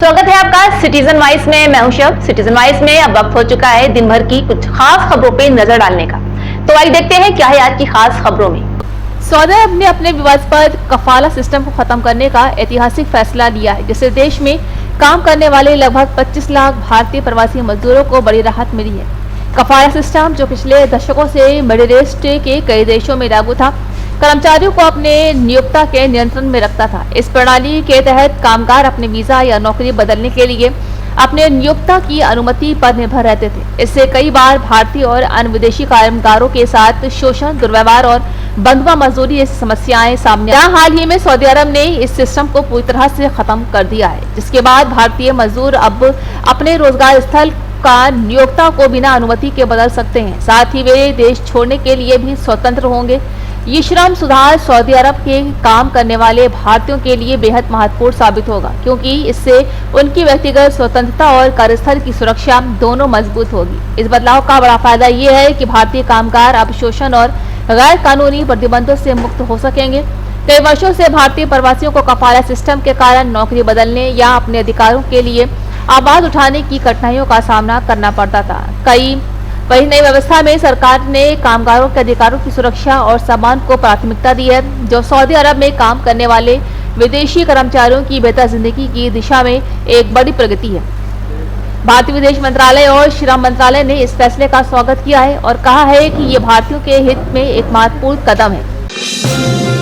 स्वागत है आपका सिटीजन वाइस में। मैं हूं शब। सिटीजन वाइस में अब वक्त हो चुका है दिन भर की कुछ खास खबरों पे नजर डालने का। तो आइए देखते हैं क्या है आज की खास खबरों में। सऊदी अरब ने अपने विवादास्पद कफाला सिस्टम को खत्म करने का ऐतिहासिक फैसला लिया है, जिससे देश में काम करने वाले लगभग 25 लाख भारतीय प्रवासी मजदूरों को बड़ी राहत मिली है। कफाला सिस्टम, जो पिछले दशकों से मिडिल ईस्ट के कई देशों में लागू था, कर्मचारियों को अपने नियोक्ता के नियंत्रण में रखता था। इस प्रणाली के तहत कामगार अपने वीजा या नौकरी बदलने के लिए अपने नियोक्ता की अनुमति पर निर्भर रहते थे। इससे कई बार भारतीय और अन्य विदेशी कामगारों के साथ शोषण, दुर्व्यवहार और बंधुआ मजदूरी जैसी समस्याएं सामने आई। हाल ही में सऊदी अरब ने इस सिस्टम को पूरी तरह से खत्म कर दिया है, जिसके बाद भारतीय मजदूर अब अपने रोजगार स्थल का नियोक्ता को बिना अनुमति के बदल सकते हैं। साथ ही वे देश छोड़ने के लिए भी स्वतंत्र होंगे। ये श्रम सुधार सऊदी अरब के काम करने वाले भारतीयों के लिए बेहद महत्वपूर्ण साबित होगा, क्योंकि इससे उनकी व्यक्तिगत स्वतंत्रता और कार्यस्थल की सुरक्षा दोनों मजबूत होगी। इस बदलाव का बड़ा फायदा ये है कि भारतीय कामगार अब शोषण और गैर कानूनी प्रतिबंधों से मुक्त हो सकेंगे। कई वर्षों से भारतीय प्रवासियों को कफाला सिस्टम के कारण नौकरी बदलने या अपने अधिकारों के लिए आवाज उठाने की कठिनाइयों का सामना करना पड़ता था। वही नई व्यवस्था में सरकार ने कामगारों के अधिकारों की सुरक्षा और सम्मान को प्राथमिकता दी है, जो सऊदी अरब में काम करने वाले विदेशी कर्मचारियों की बेहतर जिंदगी की दिशा में एक बड़ी प्रगति है। भारतीय विदेश मंत्रालय और श्रम मंत्रालय ने इस फैसले का स्वागत किया है और कहा है कि ये भारतीयों के हित में एक महत्वपूर्ण कदम है।